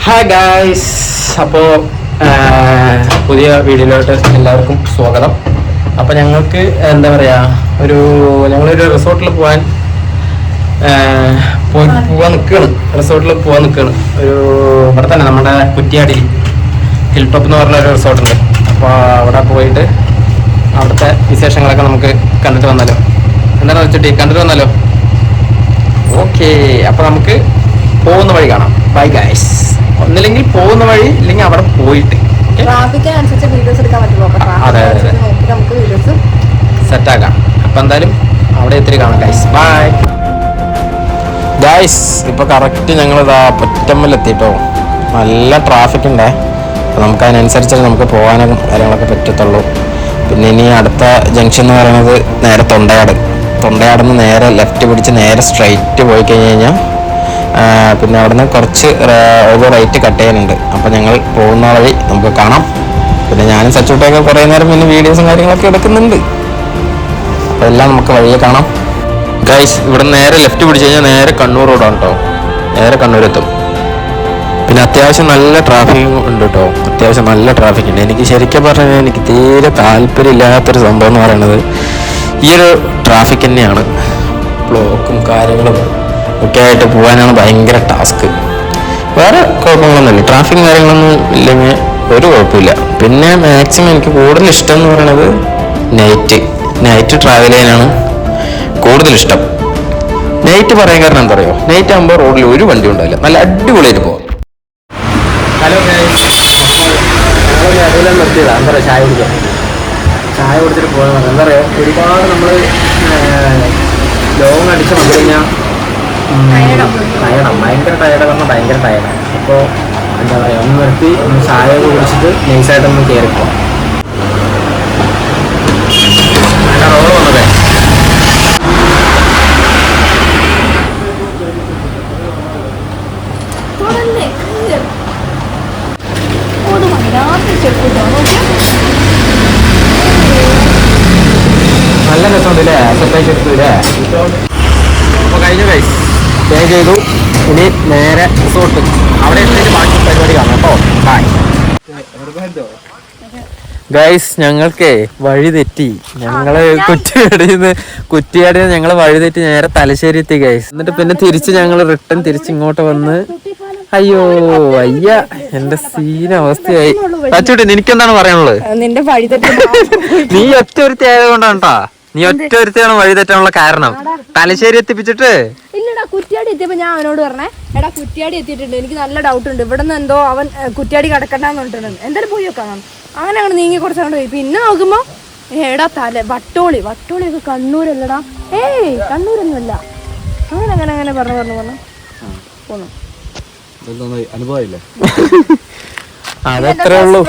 Hi guys, അപ്പോൾ പുതിയ വീഡിയോയിലോട്ട് എല്ലാവർക്കും സ്വാഗതം. അപ്പോൾ ഞങ്ങൾക്ക് എന്താ പറയുക, ഞങ്ങളൊരു റിസോർട്ടിൽ പോകാൻ നിൽക്കുകയാണ്. ഒരു ഇവിടെ തന്നെ നമ്മുടെ കുറ്റിയാടി ഹിൽ ടോപ്പ് എന്ന് പറഞ്ഞൊരു റിസോർട്ടുണ്ട്. അപ്പോൾ അവിടെ പോയിട്ട് അവിടുത്തെ വിശേഷങ്ങളൊക്കെ നമുക്ക് കണ്ടിട്ട് വന്നാലോ? എന്താണെന്ന് വെച്ചിട്ട് കണ്ടിട്ട് വന്നാലോ? ഓക്കെ, അപ്പോൾ നമുക്ക് പോകുന്ന വഴി കാണാം. Bye guys. ഒന്നില്ലെങ്കിൽ പോകുന്ന വഴി, ഇല്ലെങ്കിൽ അവിടെ പോയിട്ട് അതെ സെറ്റാക്കാം. അപ്പം എന്തായാലും അവിടെ എത്തിരി കാണാം ഗൈസ്. Bye guys. ഇപ്പോൾ കറക്റ്റ് ഞങ്ങളിതാ പൊറ്റമ്മലെത്തിട്ടോ. നല്ല ട്രാഫിക് ഉണ്ടേ. അപ്പോൾ നമുക്ക് അതിനനുസരിച്ച് നമുക്ക് പോകാനും കാര്യങ്ങളൊക്കെ പറ്റത്തുള്ളൂ. പിന്നെ ഇനി അടുത്ത ജംഗ്ഷൻ എന്ന് പറയുന്നത് നേരെ തൊണ്ടയാട് നിന്ന് നേരെ ലെഫ്റ്റ് പിടിച്ച് നേരെ സ്ട്രൈറ്റ് പോയി കഴിഞ്ഞ് കഴിഞ്ഞാൽ പിന്നെ അവിടെ നിന്ന് കുറച്ച് ഒരു റൈറ്റ് കട്ട് ചെയ്യാനുണ്ട്. അപ്പോൾ ഞങ്ങൾ പോകുന്ന വഴി നമുക്ക് കാണാം. പിന്നെ ഞാനും സച്ചൂട്ടൊക്കെ കുറേ നേരം പിന്നെ വീഡിയോസും കാര്യങ്ങളൊക്കെ എടുക്കുന്നുണ്ട്. അപ്പോൾ എല്ലാം നമുക്ക് വഴിയെ കാണാം ഗൈസ്. ഇവിടെ നേരെ ലെഫ്റ്റ് പിടിച്ച് കഴിഞ്ഞാൽ നേരെ കണ്ണൂർ റോഡാണ് കേട്ടോ. നേരെ കണ്ണൂരെത്തും. പിന്നെ അത്യാവശ്യം നല്ല ട്രാഫിക് ഉണ്ട് കേട്ടോ. അത്യാവശ്യം നല്ല ട്രാഫിക് ഉണ്ട്. എനിക്ക് ശരിക്കും പറഞ്ഞാൽ എനിക്ക് തീരെ താല്പര്യമില്ലാത്തൊരു സംഭവം എന്ന് പറയുന്നത് ഈ ഒരു ട്രാഫിക് തന്നെയാണ്. ബ്ലോക്കും കാര്യങ്ങളും ഒക്കെ ആയിട്ട് പോകാനാണ് ഭയങ്കര ടാസ്ക്. വേറെ കുഴപ്പങ്ങളൊന്നുമില്ല, ട്രാഫിക്കും കാര്യങ്ങളൊന്നും ഇല്ലെങ്കിൽ ഒരു കുഴപ്പമില്ല. പിന്നെ മാക്സിമം എനിക്ക് കൂടുതൽ ഇഷ്ടം എന്ന് പറയുന്നത് നൈറ്റ് ട്രാവൽ ചെയ്യാനാണ് കൂടുതലിഷ്ടം. നൈറ്റ് പറയാൻ കാരണം എന്താ പറയുക, നൈറ്റ് ആകുമ്പോൾ റോഡിൽ ഒരു വണ്ടി ഉണ്ടാവില്ല, നല്ല അടിപൊളിയായിട്ട് പോകാം. ഹലോ ഞങ്ങൾ നിർത്തിയതാണ്. എന്താ പറയുക, ചായ കുടിച്ചിട്ട് പോകാൻ എന്താ പറയുക, ഒരുപാട് നമ്മൾ ലോങ് അടിച്ച് വന്നു കഴിഞ്ഞാൽ ഭയങ്കര ടയർഡാണ്. അപ്പോൾ എന്താ പറയുക, ഒന്ന് നിർത്തി ഒന്ന് ചായ കുടിച്ചിട്ട് നൈസായിട്ടൊന്ന് കയറിപ്പോ. റോഡ് വന്നതേ നല്ല രസമുണ്ടല്ലേ, സെറ്റാക്കി എടുത്തല്ലേ. അപ്പോൾ കഴിഞ്ഞു ഗൈസ്, സ്റ്റേ ചെയ്തു. ഇനി നേരെ റിസോർട്ട്, അവിടെ എത്തിയിട്ട് ബാക്കി പരിപാടി കാണാം കേട്ടോ. Bye guys. ഞങ്ങൾക്ക് വഴി തെറ്റി. ഞങ്ങള് കുറ്റിയാടിന്ന് ഞങ്ങൾ വഴി തെറ്റി നേരെ തലശ്ശേരി എത്തി ഗൈസ്. എന്നിട്ട് പിന്നെ ഞങ്ങൾ റിട്ടേൺ തിരിച്ചിങ്ങോട്ട് വന്ന് അയ്യോ എന്റെ അവസ്ഥയായി. അച്ചൂട്ടി നിനക്കെന്താണ് പറയാനുള്ളത്? നീ ഒറ്റ ഒരുത്തി ആയതുകൊണ്ടാണ് കേട്ടാ. നീ ഒറ്റ ഒരുത്തിയാണ് വഴി തെറ്റാനുള്ള കാരണം. തലശ്ശേരി എത്തിപ്പിച്ചിട്ട് ഇല്ലടാ, കുറ്റിയാടി എത്തിയപ്പോ ഞാൻ അവനോട് പറഞ്ഞേ, എടാ കുറ്റിയാടി എത്തിയിട്ടുണ്ട്, എനിക്ക് നല്ല ഡൗട്ട് ഉണ്ട്, ഇവിടെ നിന്ന് എന്തോ അവൻ കുറ്റിയാടി കിടക്കണ്ടെന്ന് പറഞ്ഞിട്ടുണ്ട്, എന്തായാലും പോയി വെക്കാം. അങ്ങനെ അങ്ങോട്ട് നീങ്ങി കുറച്ചങ്ങോട്ട് പോയി. പിന്നെ നോക്കുമ്പോ എടാ വട്ടോളിയൊക്കെ കണ്ണൂരല്ലടാ. കണ്ണൂരൊന്നുമല്ല. അങ്ങനെ പറഞ്ഞു പോന്നു. അനുഭവമില്ലേ? അതത്രേ ഉള്ളൂ.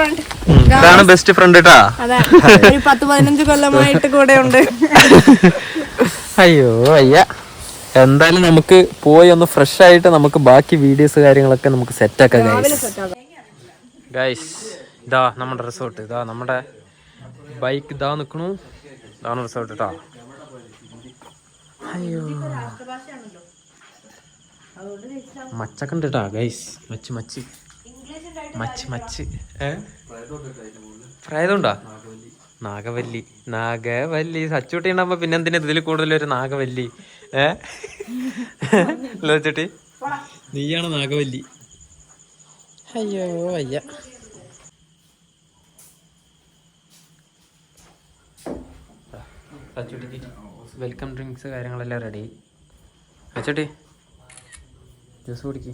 ഇതാണ് ബെസ്റ്റ് ഫ്രണ്ട് കേട്ടാ. അതെ, 10-15 കൊല്ലമായിട്ട് കൂടെ ഉണ്ട്. അയ്യോ എന്തായാലും നമുക്ക് പോയി ഒന്ന് ഫ്രഷ് ആയിട്ട് നമുക്ക് ബാക്കി വീഡിയോസ് കാര്യങ്ങളൊക്കെ നമുക്ക് സെറ്റാക്കാം ഗൈസ്. ഇതാ നമ്മുടെ റിസോർട്ട്, ഇതാ നമ്മുടെ ബൈക്ക് ഇതാ നിൽക്കണു. ഇതാണ് റിസോർട്ട് കേട്ടോ. അയ്യോ മച്ചൊക്കെ ഉണ്ട് കേട്ടാ ഗൈസ്. മച്ച് പ്രായതുണ്ടാ? നാഗവല്ലി സച്ചൂട്ടി ഉണ്ടാകുമ്പോ പിന്നെ എന്തിനാ ഇതിൽ കൂടുതലൊരു നാഗവല്ലി? ചേട്ടി നീയാണ് നാഗവല്ലി. അയ്യോ സച്ചൂട്ടിക്ക് വെൽക്കം ഡ്രിങ്ക്സ് കാര്യങ്ങളെല്ലാം റെഡി. അച്ചൂട്ടി ജ്യൂസ് കുടിക്ക്.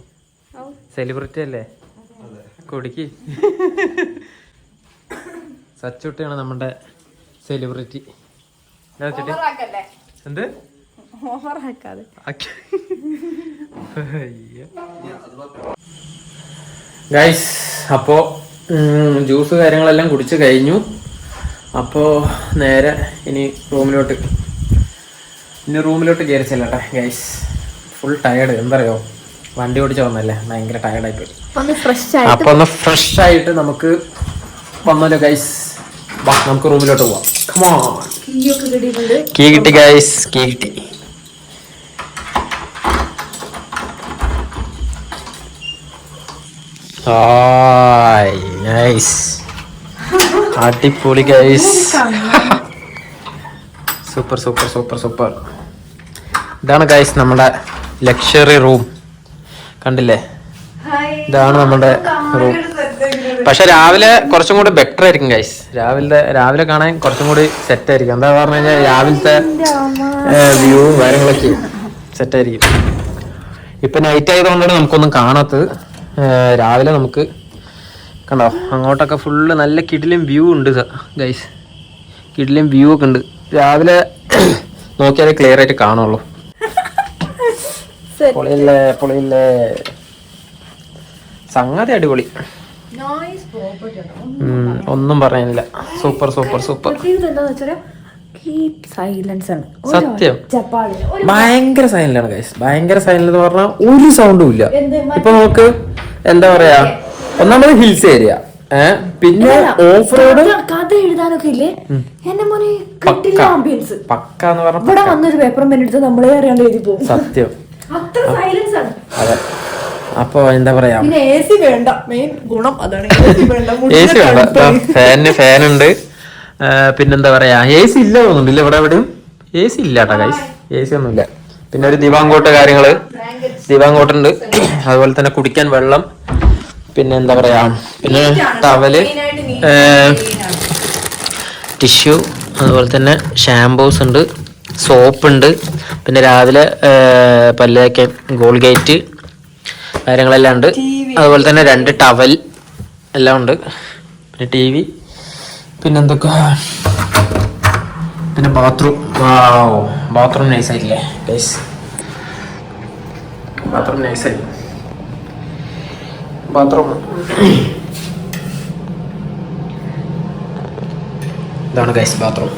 സെലിബ്രിറ്റി അല്ലേ, കുടിക്ക്. സച്ചൂട്ടിയാണ് നമ്മുടെ സെലിബ്രിറ്റി. എന്ത് ഗൈസ്, അപ്പോ ജ്യൂസ് കാര്യങ്ങളെല്ലാം കുടിച്ച് കഴിഞ്ഞു. അപ്പോൾ നേരെ ഇനി റൂമിലോട്ട് കയറി ചെല്ലട്ടെ ഗൈസ്. Full tired. എന്താ പറയുക, വണ്ടി ഓടിച്ച് വന്നല്ലേ, ഭയങ്കര ടയർഡായിപ്പോയി. അപ്പൊ ഒന്ന് ഫ്രഷ് ആയിട്ട് നമുക്ക് വന്നല്ലോ ഗൈസ്. നമുക്ക് റൂമിലോട്ട് പോവാം. കീ കിട്ടി ഗൈസ്, കീ കിട്ടി. അടിപൊളി guys. Super super super super. ഇതാണ് ഗൈസ് നമ്മുടെ ലക്ഷറി റൂം. കണ്ടില്ലേ, ഇതാണ് നമ്മുടെ റൂം. പക്ഷെ രാവിലെ കുറച്ചും കൂടി ബെറ്റർ ആയിരിക്കും ഗൈസ്. രാവിലെ കാണാൻ കുറച്ചും കൂടി സെറ്റ് ആയിരിക്കും. എന്താ പറഞ്ഞു കഴിഞ്ഞാൽ രാവിലത്തെ വ്യൂവും കാര്യങ്ങളൊക്കെ സെറ്റ് ആയിരിക്കും. ഇപ്പൊ നൈറ്റ് ആയതുകൊണ്ടാണ് നമുക്കൊന്നും കാണാത്തത്. രാവിലെ നമുക്ക് കണ്ടോ അങ്ങോട്ടൊക്കെ ഫുള്ള് നല്ല കിടിലും വ്യൂ ഉണ്ട് ഗൈസ്. കിടിലും വ്യൂ ഒക്കെ ഉണ്ട്. രാവിലെ നോക്കിയാലേ ക്ലിയർ ആയിട്ട് കാണുള്ളൂ. പൊളിയില്ലേ സംഗതി അടിപൊളി. ഒന്നും പറയാനില്ല. Super super super. സത്യം ഭയങ്കര സൈലന്റ് ആണ് ഗൈസ്. ഭയങ്കര സൈലന്റ് എന്ന് പറഞ്ഞാൽ ഒരു സൗണ്ടും ഇല്ല. ഇപ്പൊ നമുക്ക് എന്താ പറയാ, ഒന്നാമത് ഹിൽസ് ഏരിയ, പിന്നെ ഓഫ് റോഡ്. കഥ എഴുതാനൊക്കെ ഇല്ലേ എന്നെ മോനെ ആംബിയൻസ് പക്ക എന്ന് പറഞ്ഞ ഇവിടെ വന്നൊരു പേപ്പറും പെണ്ണെടുത്ത് നമ്മളെ അറിയാണ്ട് എഴുതി പോകും. സത്യം. അത്ര സൈലൻസ് ആണ്. അതെ. അപ്പൊ എന്താ പറയാ, AC വേണ്ട. മെയിൻ ഗുണം അതാണ്. AC വേണ്ട. ഫാനുണ്ട്. പിന്നെന്താ പറയാ, AC ഇല്ല തോന്നുന്നുണ്ടല്ലേ ഇവിടെ എവിടെയും. AC ഇല്ല കേട്ടോ ഗൈസ്. AC ഒന്നുമില്ല. പിന്നെ ഒരു ദിവാങ്കോട്ട് കാര്യങ്ങള്, ദിവാങ്കോട്ടുണ്ട്. അതുപോലെ തന്നെ കുടിക്കാൻ വെള്ളം, പിന്നെ എന്താ പറയാ, പിന്നെ ടവല്, ടിഷ്യൂ, അതുപോലെ തന്നെ ഷാംപൂസ് ഉണ്ട്, സോപ്പ് ഉണ്ട്. പിന്നെ രാവിലെ പല്ല് തേക്കാൻ ഗോൾഗേറ്റ് കാര്യങ്ങളെല്ലാം ഉണ്ട്. അതുപോലെ തന്നെ 2 ടവൽ എല്ലാം ഉണ്ട്. പിന്നെ TV, പിന്നെ എന്തൊക്കെ, പിന്നെ ബാത്റൂം. ബാത്റൂം നൈസായില്ലേ ഗൈസ്. ബാത്റൂം നൈസായി. ബാത്റൂം ഇതാണ് ഗൈസ് ബാത്റൂം.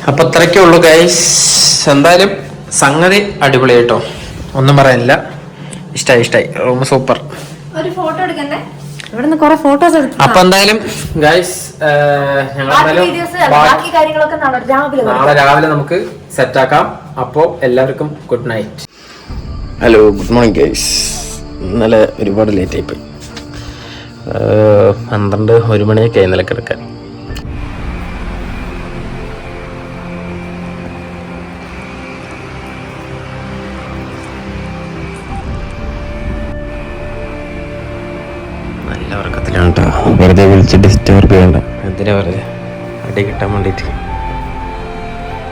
അപ്പൊ അത്രയ്ക്കേ ഉള്ളൂ ഗൈസ്. എന്തായാലും സംഗതി അടിപൊളിയായിട്ടോ, ഒന്നും പറയാനില്ല. ഇഷ്ടായി. Room super. ഒരു ഫോട്ടോ എടുക്കണ്ടേ? ഇവിടുന്ന് കുറെ ഫോട്ടോസ് എടുത്തു. അപ്പൊ എന്തായാലും ഗൈസ് നാളെ രാവിലെ നമുക്ക് സെറ്റ് ആക്കാം. അപ്പോ എല്ലാവർക്കും good night. Hello, good morning guys. ഇന്നലെ ഒരുപാട് ലേറ്റ് ആയിപ്പോയി. 12-1 മണിയൊക്കെ ഇന്നലെ കിടക്കാൻ. നല്ല ഉറക്കത്തിലാണ് കേട്ടോ. വെറുതെ വിളിച്ച് ഡിസ്റ്റർബ് ചെയ്യണ്ട. എന്തിനാ വെറുതെ അടി കിട്ടാൻ വേണ്ടിയിട്ട്.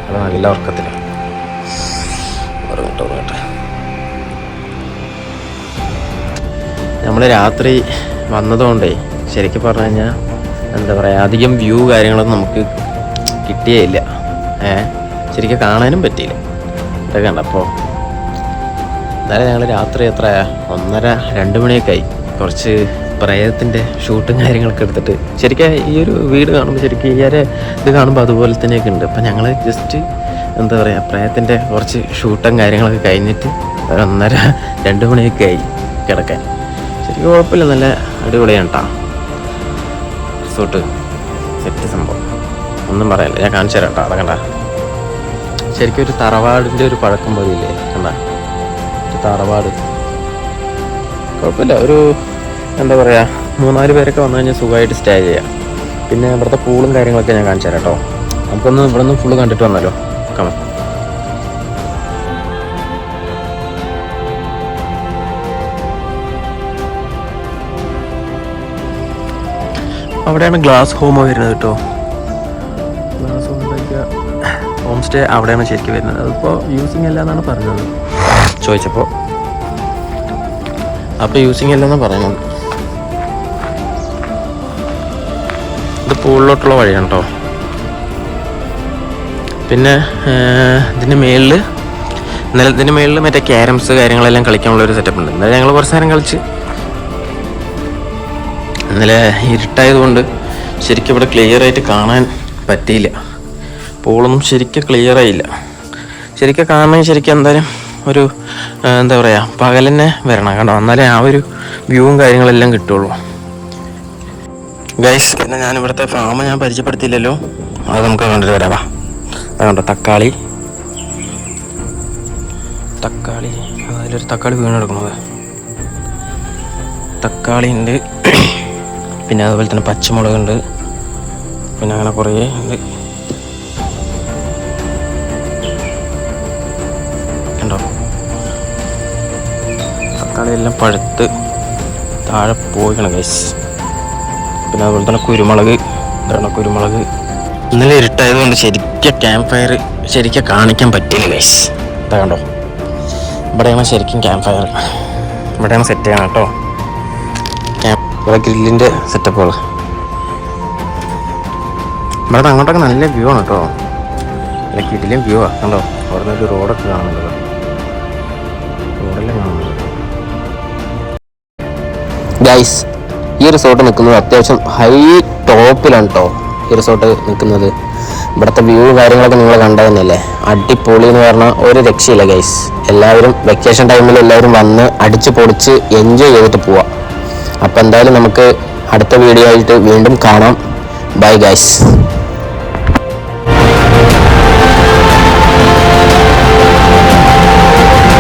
അത് നല്ല ഉറക്കത്തിലാണ്. ഉറങ്ങട്ടെ. നമ്മൾ രാത്രി വന്നതുകൊണ്ടേ ശരിക്കും പറഞ്ഞു കഴിഞ്ഞാൽ എന്താ പറയുക, അധികം വ്യൂ കാര്യങ്ങളൊന്നും നമുക്ക് കിട്ടിയേയില്ല. ശരിക്കും കാണാനും പറ്റിയില്ല. ഇതൊക്കെ കണ്ടപ്പോൾ എന്നാലും ഞങ്ങൾ രാത്രി എത്ര 1:30-2 മണിയൊക്കെ ആയി. കുറച്ച് പ്രേതത്തിൻ്റെ ഷൂട്ടും കാര്യങ്ങളൊക്കെ എടുത്തിട്ട് ശരിക്കും ഈ ഒരു വീട് കാണുമ്പോൾ ശരിക്കും ഈ ഒരു ഇത് കാണുമ്പോൾ അതുപോലെ തന്നെയൊക്കെ ഉണ്ട്. അപ്പം ഞങ്ങൾ ജസ്റ്റ് എന്താ പറയുക, പ്രേതത്തിൻ്റെ കുറച്ച് ഷൂട്ടും കാര്യങ്ങളൊക്കെ കഴിഞ്ഞിട്ട് 1:30-2 മണിയൊക്കെ ആയി കിടക്കാൻ. ശരിക്കും കുഴപ്പമില്ല, നല്ല അടിപൊളിയാണ് കേട്ടോ. റിസോർട്ട് സെറ്റ് സംഭവം, ഒന്നും പറയാനില്ല. ഞാൻ കാണിച്ചു തരാം കേട്ടോ. അതെ കണ്ട, ശരിക്കും ഒരു തറവാടിൻ്റെ ഒരു പഴക്കം പോലെയില്ലേ കണ്ട, ഒരു തറവാട്. കുഴപ്പമില്ല. ഒരു എന്താ പറയുക, 3-4 പേരൊക്കെ വന്നു കഴിഞ്ഞാൽ സുഖമായിട്ട് സ്റ്റേ ചെയ്യാം. പിന്നെ ഇവിടുത്തെ പൂളും കാര്യങ്ങളൊക്കെ ഞാൻ കാണിച്ചു തരാം കേട്ടോ. നമുക്കൊന്ന് ഇവിടെ നിന്ന് ഫുള്ള് കണ്ടിട്ട് വന്നല്ലോ. കമ അവിടെയാണ് ഗ്ലാസ് ഹോം വരുന്നത് കേട്ടോ. ഗ്ലാസ് ഹോം സ്റ്റേ അവിടെയാണ് ശരിക്കും വരുന്നത്. അതിപ്പോൾ യൂസിങ് അല്ല എന്നാണ് പറഞ്ഞത് ചോദിച്ചപ്പോൾ. അപ്പോൾ യൂസിങ് അല്ലെന്നാണ് പറയുന്നത്. ഇത് പൂളിലോട്ടുള്ള വഴിയാണ് കേട്ടോ. പിന്നെ ഇതിൻ്റെ മേളിൽ മറ്റേ ക്യാരംസ് കാര്യങ്ങളെല്ലാം കളിക്കാനുള്ളൊരു സെറ്റപ്പ് ഉണ്ട്. ഇന്നലെ ഞങ്ങൾ കുറച്ച് നേരം കളിച്ച്. ഇന്നലെ ഇരുട്ടായതുകൊണ്ട് ശരിക്കും ഇവിടെ ക്ലിയർ ആയിട്ട് കാണാൻ പറ്റിയില്ല. പൂളൊന്നും ശരിക്കും ക്ലിയർ ആയില്ല. ശരിക്കും കാണാൻ ശരിക്കും എന്തായാലും ഒരു എന്താ പറയുക, പകൽ തന്നെ വരണം കണ്ടോ, എന്നാലേ ആ ഒരു വ്യൂവും കാര്യങ്ങളെല്ലാം കിട്ടുള്ളൂ ഗൈസ്. പിന്നെ ഞാൻ ഇവിടുത്തെ ഫാം ഞാൻ പരിചയപ്പെടുത്തിയില്ലല്ലോ, അത് നമുക്ക് കണ്ടിട്ട് വരാം. അതുകൊണ്ടോ തക്കാളി തക്കാളി, അതിലൊരു തക്കാളി വീണെടുക്കുന്നത്. തക്കാളി ഉണ്ട്, പിന്നെ അതുപോലെ തന്നെ പച്ചമുളകുണ്ട്, പിന്നെ അങ്ങനെ കുറേ ഉണ്ട്. കണ്ടോ, തക്കാളി എല്ലാം പഴുത്ത് താഴെ പോയിക്കണം ഗൈസ്. പിന്നെ അതുപോലെ തന്നെ കുരുമുളക്, ഇതാണ് കുരുമുളക്. ഇന്നലെ ഇരുട്ടായതുകൊണ്ട് ശരിക്കും ക്യാമ്പ് ഫയർ ശരിക്കും കാണിക്കാൻ പറ്റില്ല ഗൈസ്. ഇതാ കണ്ടോ, ഇവിടെയാണ് ശരിക്കും ക്യാമ്പ് ഫയർ, ഇവിടെയാണ് സെറ്റ് ചെയ്യണം കേട്ടോ. ഇവിടെ ഗ്രില്ലിൻ്റെ സെറ്റപ്പുകൾ. ഇവിടെ അങ്ങോട്ടൊക്കെ നല്ല വ്യൂ ആണ് കേട്ടോ, നല്ല കിടിലും വ്യൂ ആണ്. കണ്ടോ, അവിടെ നിന്നൊരു റോഡൊക്കെ കാണുന്നുണ്ടല്ലോ, റോഡെല്ലാം കാണുന്നുണ്ട് ഗൈസ്. ഈ റിസോർട്ട് നിൽക്കുന്നത് അത്യാവശ്യം ഹൈ ടോപ്പിലാണ് കേട്ടോ ഈ റിസോർട്ട് നിൽക്കുന്നത്. ഇവിടുത്തെ വ്യൂ കാര്യങ്ങളൊക്കെ നിങ്ങൾ കണ്ടത് തന്നെയല്ലേ, അടിപൊളി എന്ന് പറഞ്ഞാൽ ഒരു രക്ഷയില്ല ഗൈസ്. എല്ലാവരും വെക്കേഷൻ ടൈമിൽ എല്ലാവരും വന്ന് അടിച്ച് പൊളിച്ച് എൻജോയ് ചെയ്തിട്ട് പോവാം. അപ്പോൾ എന്തായാലും നമുക്ക് അടുത്ത വീഡിയോ ആയിട്ട് വീണ്ടും കാണാം. Bye guys.